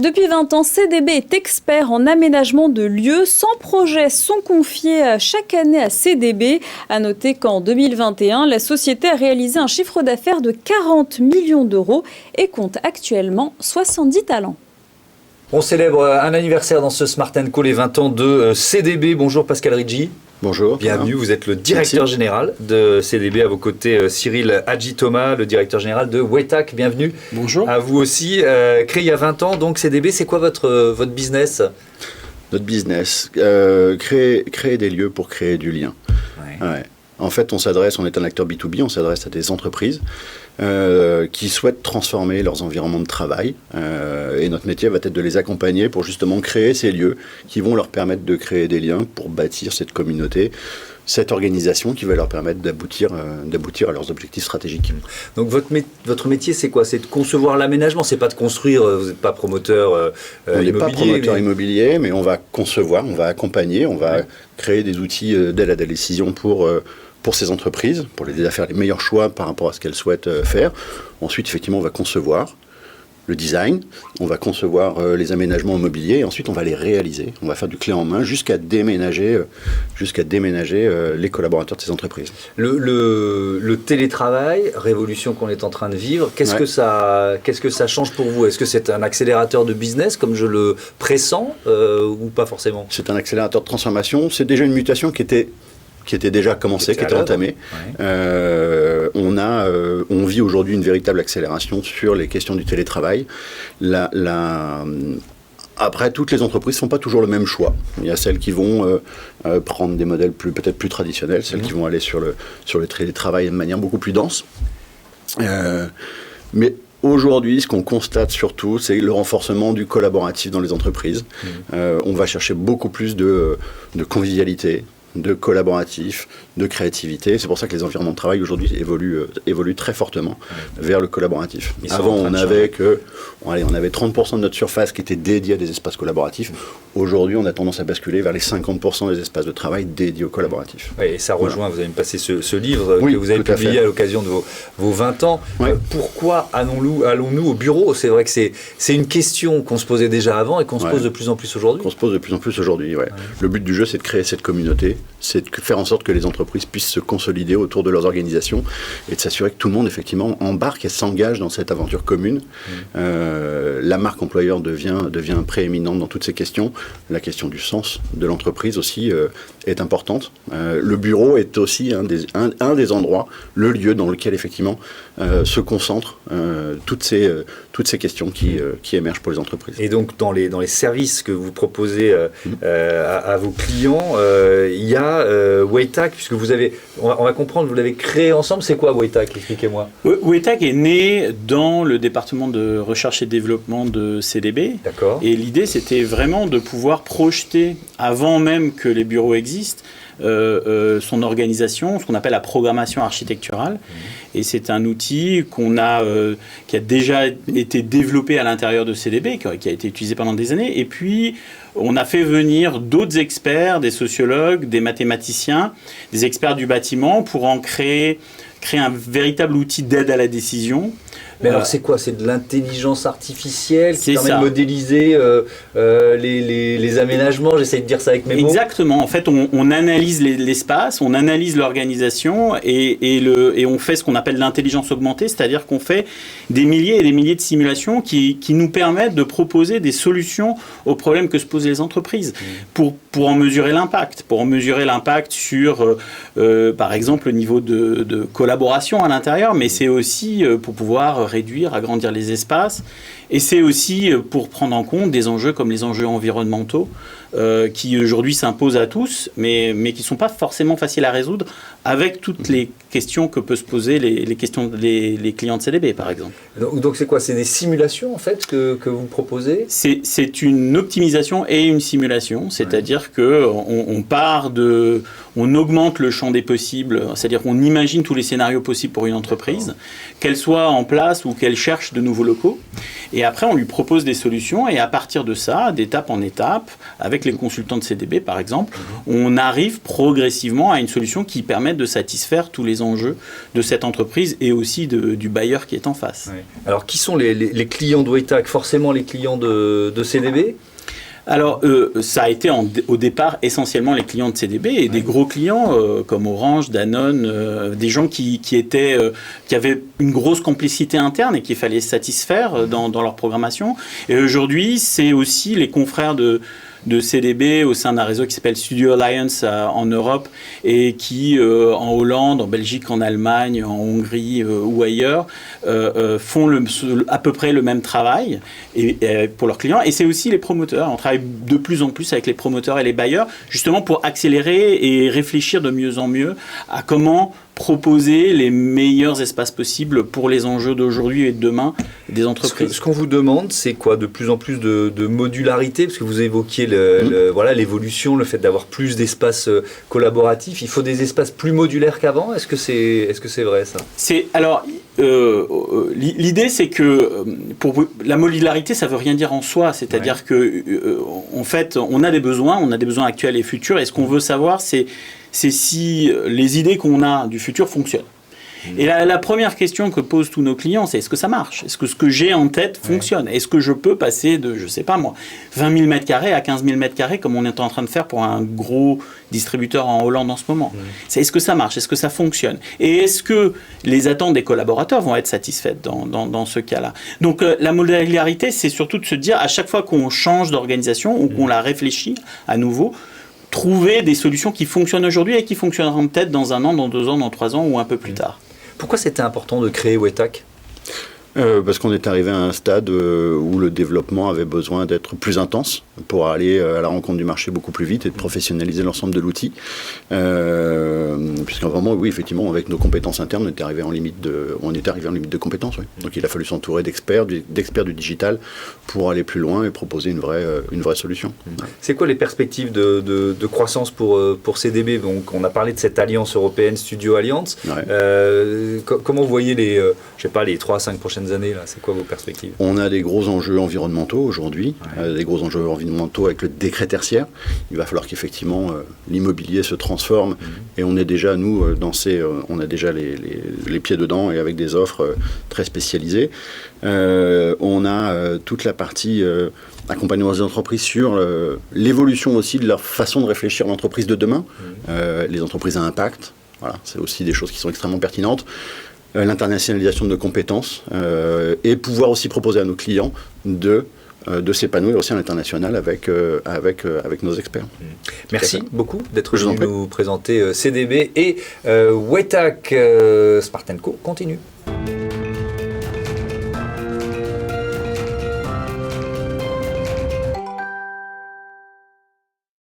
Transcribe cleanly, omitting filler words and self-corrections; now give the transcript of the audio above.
Depuis 20 ans, CDB est expert en aménagement de lieux. 100 projets sont confiés chaque année à CDB. À noter qu'en 2021, la société a réalisé un chiffre d'affaires de 40 millions d'euros et compte actuellement 70 talents. On célèbre un anniversaire dans ce Smart & Co, les 20 ans de CDB. Bonjour Pascal Riggi. Bonjour. Bienvenue, vous êtes le directeur général de CDB. À vos côtés, Cyril Hadji-Thomas, le directeur général de Wetac. Bienvenue. Bonjour. À vous aussi. Créé il y a 20 ans, donc CDB, c'est quoi votre business ? Notre business, créer des lieux pour créer du lien. Ouais. En fait, on est un acteur B2B, on s'adresse à des entreprises qui souhaitent transformer leurs environnements de travail. Et notre métier va être de les accompagner pour justement créer ces lieux qui vont leur permettre de créer des liens pour bâtir cette communauté, cette organisation qui va leur permettre d'aboutir à leurs objectifs stratégiques. Donc votre métier, c'est quoi ? C'est de concevoir l'aménagement, c'est pas de construire, vous n'êtes pas promoteur immobilier. On n'est pas promoteur immobilier, mais on va concevoir, on va accompagner, on va créer des outils d'aide à la décision pour ces entreprises, pour les aider à faire les meilleurs choix par rapport à ce qu'elles souhaitent faire. Ensuite, effectivement, on va concevoir le design, on va concevoir les aménagements immobiliers, et ensuite on va les réaliser. On va faire du clé en main jusqu'à déménager les collaborateurs de ces entreprises. Le télétravail, révolution qu'on est en train de vivre, qu'est-ce que ça change pour vous ? Est-ce que c'est un accélérateur de business, comme je le pressens, ou pas forcément ? C'est un accélérateur de transformation. C'est déjà une mutation qui était déjà commencée, qui était entamée. Ouais. On vit aujourd'hui une véritable accélération sur les questions du télétravail. Après, toutes les entreprises ne font pas toujours le même choix. Il y a celles qui vont prendre des modèles peut-être plus traditionnels, celles qui vont aller sur le télétravail de manière beaucoup plus dense. Mais aujourd'hui, ce qu'on constate surtout, c'est le renforcement du collaboratif dans les entreprises. On va chercher beaucoup plus de convivialité, de collaboratif, de créativité. C'est pour ça que les environnements de travail aujourd'hui évoluent très fortement vers le collaboratif. Avant, on avait 30% de notre surface qui était dédiée à des espaces collaboratifs. Aujourd'hui, on a tendance à basculer vers les 50% des espaces de travail dédiés au collaboratif. Oui, et ça rejoint, vous avez passé ce livre que vous avez publié à l'occasion de vos 20 ans. Pourquoi allons-nous au bureau ? C'est vrai que c'est une question qu'on se posait déjà avant et qu'on se pose de plus en plus aujourd'hui. Le but du jeu, c'est de créer cette communauté, c'est de faire en sorte que les entreprises puissent se consolider autour de leurs organisations et de s'assurer que tout le monde, effectivement, embarque et s'engage dans cette aventure commune. La marque employeur devient prééminente dans toutes ces questions. La question du sens de l'entreprise aussi est importante. Le bureau est aussi un des endroits, le lieu dans lequel, effectivement, se concentrent toutes ces questions qui émergent pour les entreprises. Et donc, dans les services que vous proposez à vos clients, il y a Wetac, puisque on va comprendre, vous l'avez créé ensemble. C'est quoi Wetac ? Expliquez-moi. Wetac est né dans le département de recherche et développement de CDB. D'accord. Et l'idée, c'était vraiment de pouvoir projeter, avant même que les bureaux existent, son organisation, ce qu'on appelle la programmation architecturale. Et c'est un outil qui a déjà été développé à l'intérieur de CDB, qui a été utilisé pendant des années. Et puis, on a fait venir d'autres experts, des sociologues, des mathématiciens, des experts du bâtiment pour en créer un véritable outil d'aide à la décision. Mais alors c'est quoi ? C'est de l'intelligence artificielle qui permet de modéliser les aménagements. J'essaie de dire ça avec mes mots. Exactement. En fait, on analyse l'espace, on analyse l'organisation et on fait ce qu'on appelle l'intelligence augmentée, c'est-à-dire qu'on fait des milliers et des milliers de simulations qui nous permettent de proposer des solutions aux problèmes que se posent les entreprises pour en mesurer l'impact. Pour en mesurer l'impact sur, par exemple, le niveau de collaboration à l'intérieur, mais c'est aussi pour pouvoir réduire, agrandir les espaces. Et c'est aussi pour prendre en compte des enjeux comme les enjeux environnementaux qui aujourd'hui s'imposent à tous, mais qui ne sont pas forcément faciles à résoudre avec toutes les questions que peuvent se poser les clients de CDB, par exemple. Donc c'est quoi ? C'est des simulations en fait que vous proposez ? C'est une optimisation et une simulation, c'est-à-dire qu'on on augmente le champ des possibles, c'est-à-dire qu'on imagine tous les scénarios possibles pour une entreprise, qu'elle soit en place ou qu'elle cherche de nouveaux locaux. Et après, on lui propose des solutions et à partir de ça, d'étape en étape, avec avec les consultants de CDB, par exemple, on arrive progressivement à une solution qui permette de satisfaire tous les enjeux de cette entreprise et aussi du bailleur qui est en face. Ouais. Alors, qui sont les clients de Wetac? Forcément les clients de CDB? Alors, ça a été au départ essentiellement les clients de CDB et des gros clients comme Orange, Danone, des gens qui avaient une grosse complicité interne et qu'il fallait satisfaire dans leur programmation. Et aujourd'hui, c'est aussi les confrères de CDB au sein d'un réseau qui s'appelle Studio Alliance en Europe et qui, en Hollande, en Belgique, en Allemagne, en Hongrie ou ailleurs, font à peu près le même travail pour leurs clients. Et c'est aussi les promoteurs. On travaille de plus en plus avec les promoteurs et les bailleurs, justement pour accélérer et réfléchir de mieux en mieux à comment proposer les meilleurs espaces possibles pour les enjeux d'aujourd'hui et de demain des entreprises. Ce qu'on vous demande, c'est quoi? De plus en plus de modularité, parce que vous évoquiez l'évolution, le fait d'avoir plus d'espaces collaboratifs. Il faut des espaces plus modulaires qu'avant. Est-ce que c'est vrai, ça? L'idée, c'est que pour la modularité, ça ne veut rien dire en soi. C'est-à-dire que, en fait, on a des besoins actuels et futurs. Et ce qu'on veut savoir, c'est si les idées qu'on a du futur fonctionnent. Et la première question que posent tous nos clients, c'est est-ce que ça marche? Est-ce que ce que j'ai en tête fonctionne? Est-ce que je peux passer de, 20 000 m² à 15 000 m² comme on est en train de faire pour un gros distributeur en Hollande en ce moment? Est-ce que ça marche? Est-ce que ça fonctionne? Et est-ce que les attentes des collaborateurs vont être satisfaites dans ce cas-là? Donc la modularité, c'est surtout de se dire à chaque fois qu'on change d'organisation ou qu'on la réfléchit à nouveau, trouver des solutions qui fonctionnent aujourd'hui et qui fonctionneront peut-être dans 1 an, dans 2 ans, dans 3 ans ou un peu plus tard. Pourquoi c'était important de créer Wetac? Parce qu'on est arrivé à un stade où le développement avait besoin d'être plus intense pour aller à la rencontre du marché beaucoup plus vite et de professionnaliser l'ensemble de l'outil. Puisqu'en vraiment, oui, effectivement, avec nos compétences internes, on était arrivé en limite de compétences. Oui. Donc il a fallu s'entourer d'experts du digital pour aller plus loin et proposer une vraie solution. C'est quoi les perspectives de croissance pour CDB? Donc on a parlé de cette alliance européenne, Studio Alliance. Ouais. Comment vous voyez les 3 à 5 prochaines années là? C'est quoi vos perspectives? On a des gros enjeux environnementaux aujourd'hui, des gros enjeux environnementaux avec le décret tertiaire. Il va falloir qu'effectivement l'immobilier se transforme et on est déjà, nous, on a déjà les pieds dedans et avec des offres très spécialisées. On a toute la partie accompagnement des entreprises sur l'évolution aussi de leur façon de réfléchir à l'entreprise de demain, les entreprises à impact. Voilà, c'est aussi des choses qui sont extrêmement pertinentes. L'internationalisation de nos compétences et pouvoir aussi proposer à nos clients de s'épanouir aussi à l'international avec nos experts. Merci beaucoup d'être venu nous présenter CDB et Wetac. Spartenco continue.